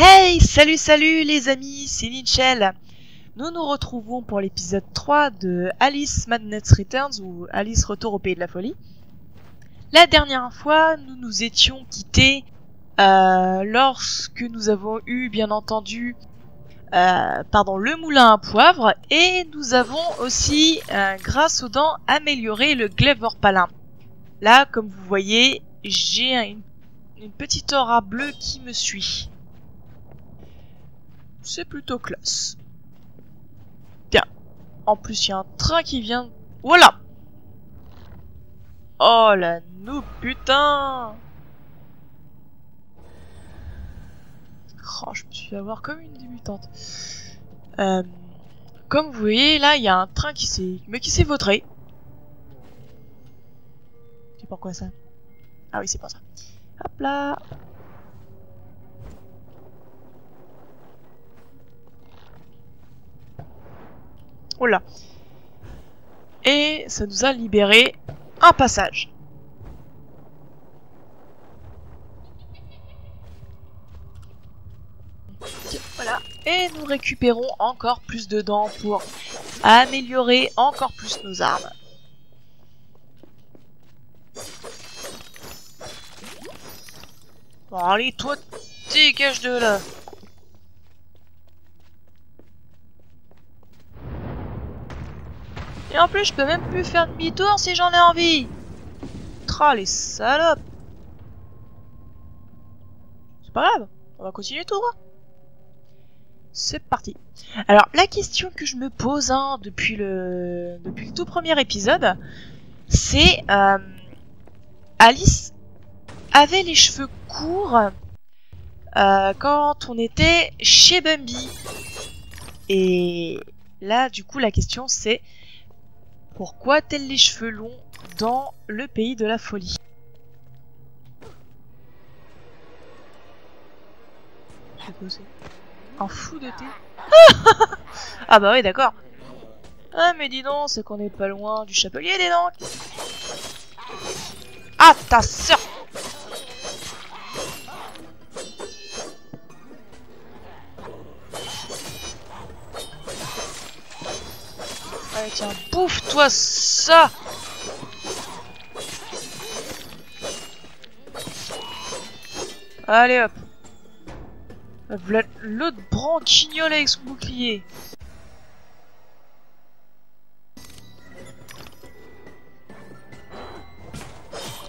Hey, salut les amis, c'est Ninchel. Nous nous retrouvons pour l'épisode 3 de Alice Madness Returns ou Alice Retour au Pays de la Folie. La dernière fois, nous nous étions quittés lorsque nous avons eu, bien entendu, le moulin à poivre et nous avons aussi, grâce aux dents, amélioré le glaive palin. Là, comme vous voyez, j'ai une petite aura bleue qui me suit. C'est plutôt classe. Bien. En plus, il y a un train qui vient... Voilà! Oh, la noob, putain! Oh, je me suis fait avoir comme une débutante. Comme vous voyez, là, il y a un train qui s'est vautré. C'est pourquoi ça? Ah oui, c'est pour ça. Hop là! Oh là! Et ça nous a libéré un passage. Voilà. Et nous récupérons encore plus de dents pour améliorer encore plus nos armes. Bon, allez, toi, dégage de là. Et en plus, je peux même plus faire demi-tour si j'en ai envie. Tra, les salopes. C'est pas grave, on va continuer tout droit. C'est parti. Alors, la question que je me pose depuis le tout premier épisode, c'est Alice avait les cheveux courts quand on était chez Bambi. Et là, du coup, la question c'est pourquoi a-t-elle les cheveux longs dans le pays de la folie? J'ai posé. Un fou de thé. Ah bah oui, d'accord. Ah mais dis donc, c'est qu'on n'est pas loin du chapelier, dis donc. Ah, ta sœur. Allez, tiens, bouffe-toi ça. Allez hop. Voilà l'autre branquignol avec son bouclier.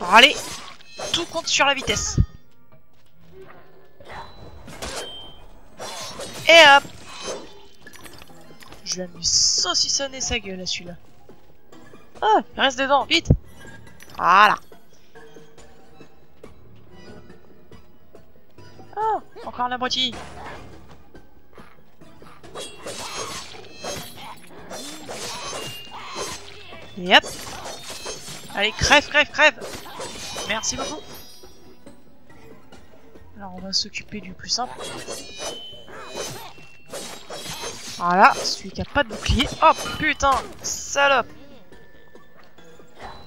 Allez, tout compte sur la vitesse. Et hop. Je vais lui saucissonner sa gueule à celui-là. Ah, il reste dedans, vite. Voilà. Ah, encore la moitié. Et hop. Allez, crève, crève, crève. Merci beaucoup. Alors, on va s'occuper du plus simple. Voilà, celui qui a pas de bouclier. Oh putain, salope.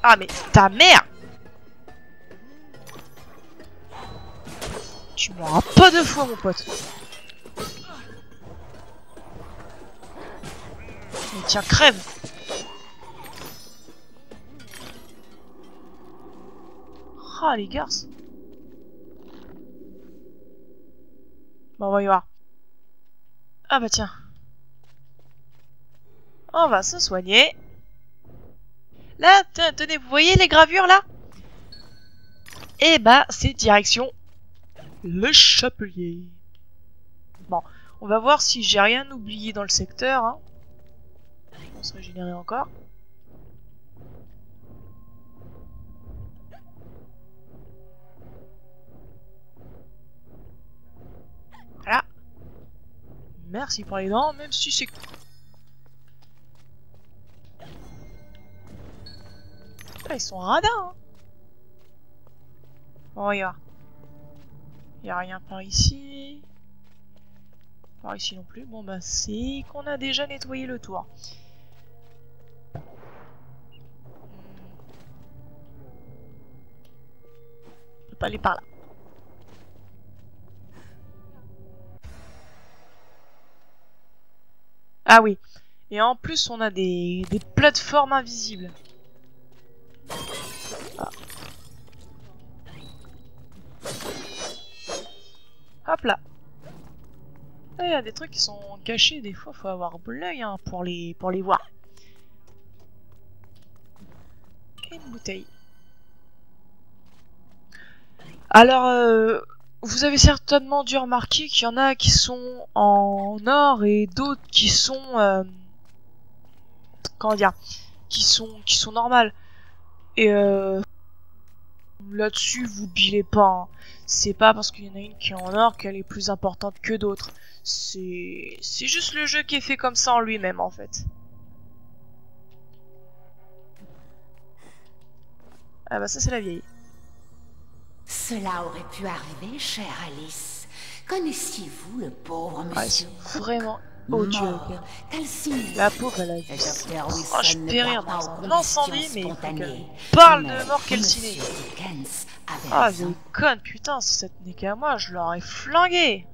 Ah mais ta mère. Tu m'auras pas deux fois, mon pote. Mais tiens, crève. Ah, les garces. Bon, on va y voir. Ah bah tiens. On va se soigner. Là, tenez, vous voyez les gravures, là? Eh bah, c'est direction le chapelier. Bon, on va voir si j'ai rien oublié dans le secteur. Hein. On va se régénérer encore. Voilà. Merci pour les dents, même si c'est... Ah, ils sont radins, hein. Bon, regarde. Il n'y a rien par ici. Par ici non plus. Bon, bah, c'est qu'on a déjà nettoyé le tour. On peut pas aller par là. Ah oui. Et en plus, on a des plateformes invisibles. Ah. Hop là. Il y a des trucs qui sont cachés, des fois, faut avoir l'œil hein, pour les voir. Et une bouteille. Alors, vous avez certainement dû remarquer qu'il y en a qui sont en or et d'autres qui sont... comment dire, qui sont normales. Et là-dessus, vous bilez pas. Hein. C'est pas parce qu'il y en a une qui est en or qu'elle est plus importante que d'autres. C'est juste le jeu qui est fait comme ça en lui-même, en fait. Ah bah ça, c'est la vieille. Cela aurait pu arriver, chère Alice. Connaissiez-vous le pauvre monsieur Vraiment odieux. mort, calciné. La pauvre, elle a vu. Oh, je périr dans un incendie, mais il faut qu'elle parle de mort calcinée. Ah, vieille conne, putain, si ça tenait qu'à moi, je l'aurais flingué.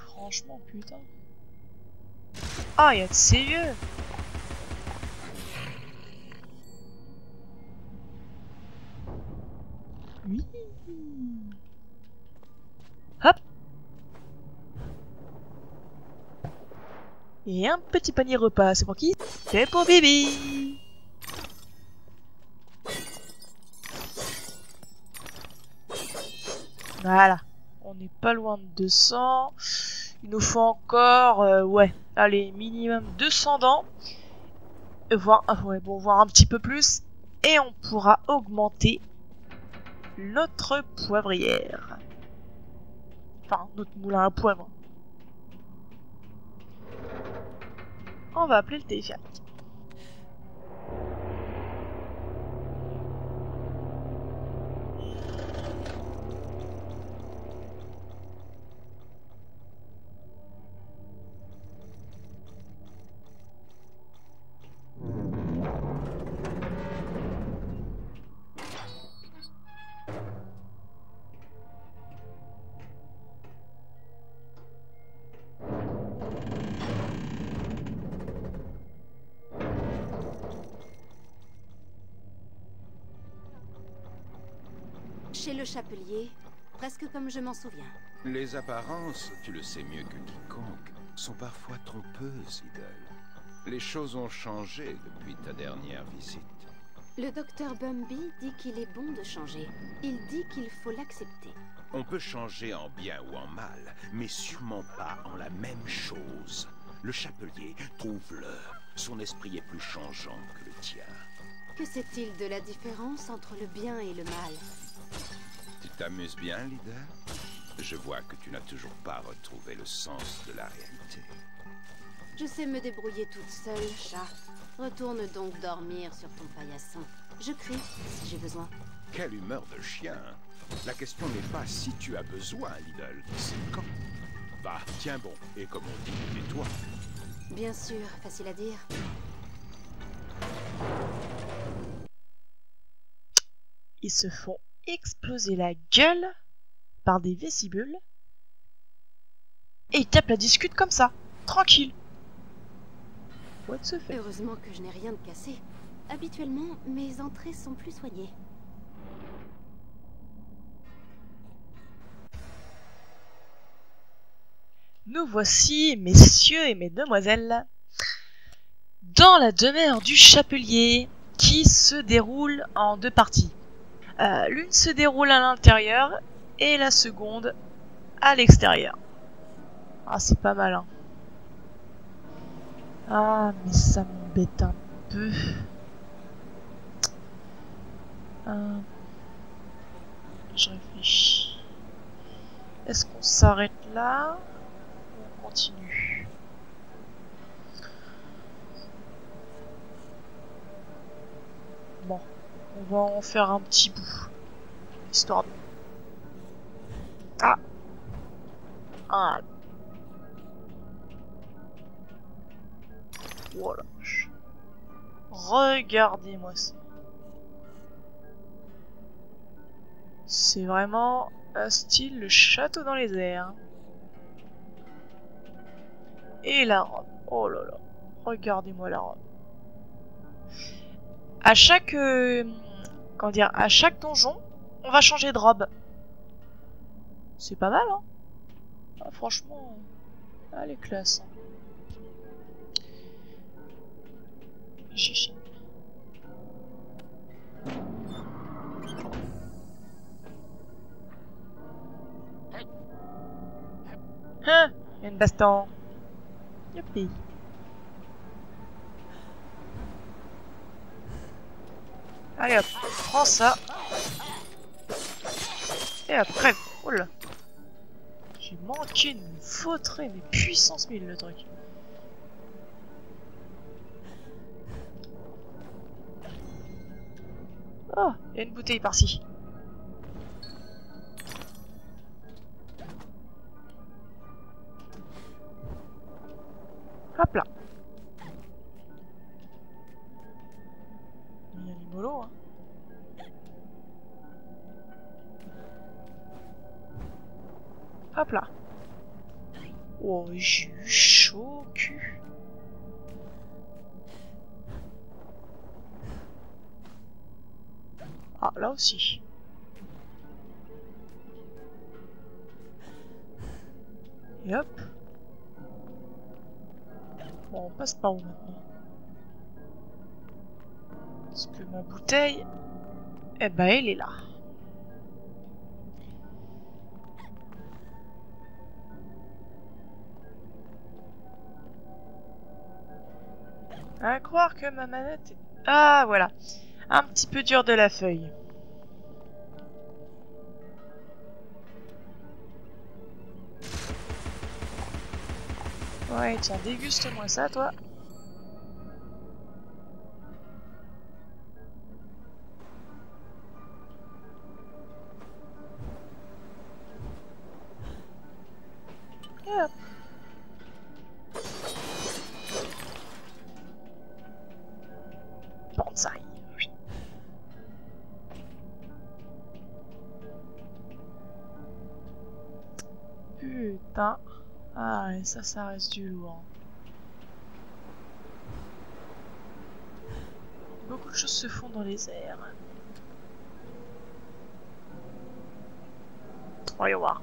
Franchement, putain. Ah, il y a de ces vieux. Oui. Hop. Et un petit panier repas, c'est pour qui? C'est pour Bibi. Voilà. On n'est pas loin de 200. Il nous faut encore, ouais, allez, minimum 200 dents. Voire, ouais, bon, voire un petit peu plus. Et on pourra augmenter notre poivrière. Enfin, notre moulin à poivre. On va appeler le téléphérique. Chez le chapelier, presque comme je m'en souviens. Les apparences, tu le sais mieux que quiconque, sont parfois trompeuses, Idle. Les choses ont changé depuis ta dernière visite. Le docteur Bumby dit qu'il est bon de changer. Il dit qu'il faut l'accepter. On peut changer en bien ou en mal, mais sûrement pas en la même chose. Le chapelier, trouve-le. Son esprit est plus changeant que le tien. Que sait-il de la différence entre le bien et le mal? Tu t'amuses bien, leader? Je vois que tu n'as toujours pas retrouvé le sens de la réalité. Je sais me débrouiller toute seule, chat. Retourne donc dormir sur ton paillasson. Je crie si j'ai besoin. Quelle humeur de chien! La question n'est pas si tu as besoin, Lidl, c'est quand. Bah, tiens bon, et comme on dit, tais-toi. Bien sûr, facile à dire. Ils se font exploser la gueule par des vestibules et ils tapent la discute comme ça, tranquille. What the fuck? Heureusement que je n'ai rien de cassé. Habituellement, mes entrées sont plus soignées. Nous voici, messieurs et mesdemoiselles, dans la demeure du chapelier qui se déroule en deux parties. L'une se déroule à l'intérieur et la seconde à l'extérieur. Ah, c'est pas mal, hein. Ah, mais ça m'embête un peu. Je réfléchis. Est-ce qu'on s'arrête là ou on continue? Bon, on va en faire un petit bout. Histoire de... Ah! Ah! Voilà. Regardez-moi ça. C'est vraiment Style le château dans les airs. Et la robe. Oh là là. Regardez-moi la robe. À chaque... comment dire, à chaque donjon, on va changer de robe. C'est pas mal, hein. Ah, franchement, elle est classe. Chichi. Hein, il y a une baston. Youpi. Allez hop, prends ça. Et hop, crève. Oh là. J'ai manqué de me vautrer, mais puissance 1000 le truc. Oh, il y a une bouteille par-ci. Hop là. Il y a du mollo, hein. Hop là. Oh, j'ai eu chaud au cul. Ah, là aussi. Et hop. Bon, on passe par où maintenant? Parce que ma bouteille... Eh ben, elle est là. À croire que ma manette est... Ah, voilà. Un petit peu dur de la feuille. Ouais, tiens, déguste-moi ça, toi. Et hop. Bonsaï. Putain. Ah, et ça reste du lourd. Beaucoup de choses se font dans les airs. Voyons voir.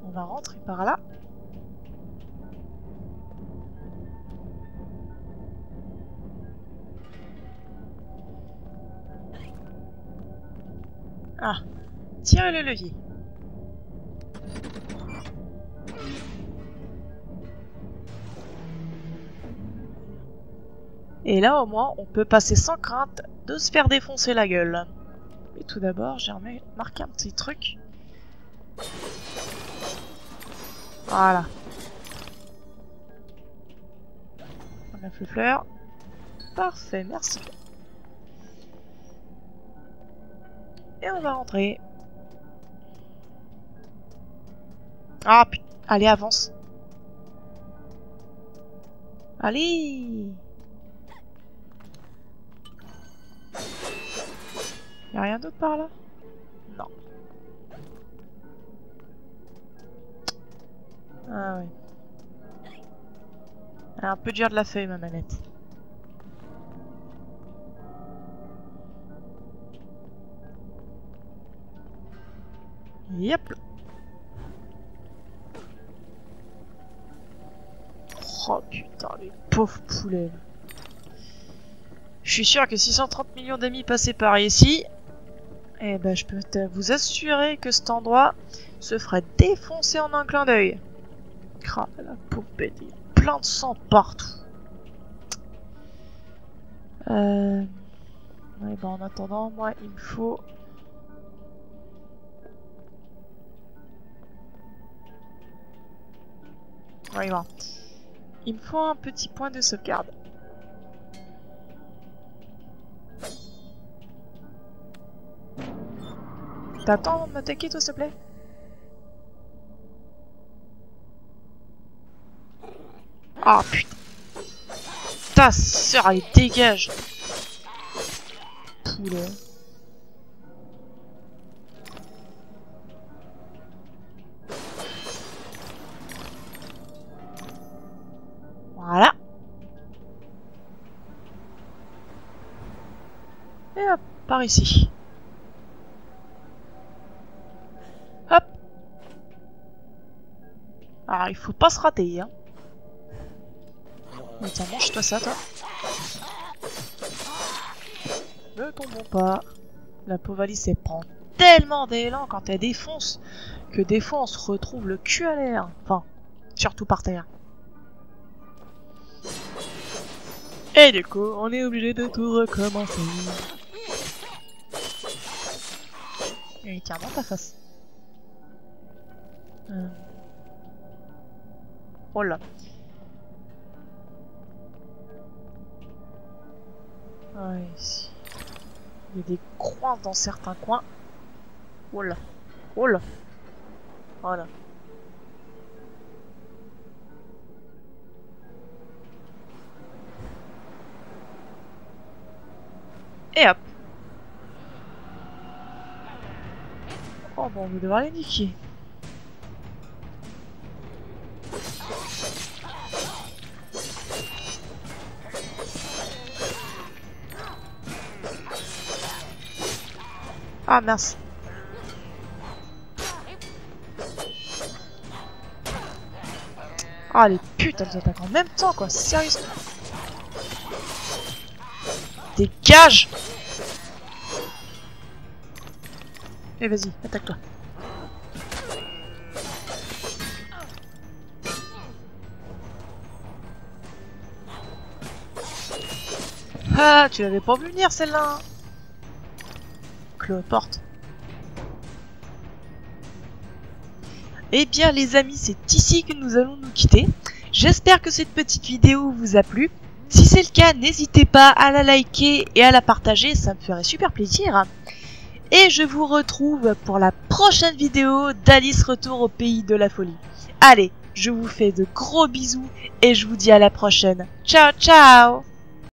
On va rentrer par là. Ah, tirez le levier. Et là, au moins, on peut passer sans crainte de se faire défoncer la gueule. Et tout d'abord, j'ai remarqué un petit truc. Voilà. On a fait fleur. Parfait, merci. Et on va rentrer. Ah putain, allez avance. Allez. Y'a rien d'autre par là? Non. Ah ouais. Elle a un peu dur de la feuille ma manette. Yep. Oh putain, les pauvres poulets. Je suis sûr que 630 millions d'amis passaient par ici, eh ben je peux vous assurer que cet endroit se ferait défoncer en un clin d'œil. Crap, la pauvre bête, il y a plein de sang partout. Ouais, bah en attendant, moi il me faut... Ouais, bon. Il me faut un petit point de sauvegarde. T'attends avant de m'attaquer, toi, s'il te plaît? Ah, putain. Ta sœur, elle dégage. fous là? Voilà. Et hop, par ici. Hop. Alors, il faut pas se rater, hein. Mais tiens, mange-toi ça, toi. Ne tombons pas. La pauvre Alice, elle prend tellement d'élan quand elle défonce que des fois on se retrouve le cul à l'air. Enfin, surtout par terre. Et du coup, on est obligé de tout recommencer. Et tiens, dans ta face. Oh là. Ouais, ici. Il y a des coins dans certains coins. Oh là. Oh là. Voilà. Et hop. Oh bon, on va devoir les niquer. Ah mince. Ah les putes, elles attaquent en même temps quoi, sérieusement. Dégage. Et vas-y, attaque-toi. Ah, tu l'avais pas vu venir celle-là. Cloporte. Eh bien les amis, c'est ici que nous allons nous quitter. J'espère que cette petite vidéo vous a plu. Si c'est le cas, n'hésitez pas à la liker et à la partager, ça me ferait super plaisir. Et je vous retrouve pour la prochaine vidéo d'Alice Retour au Pays de la Folie. Allez, je vous fais de gros bisous et je vous dis à la prochaine. Ciao, ciao!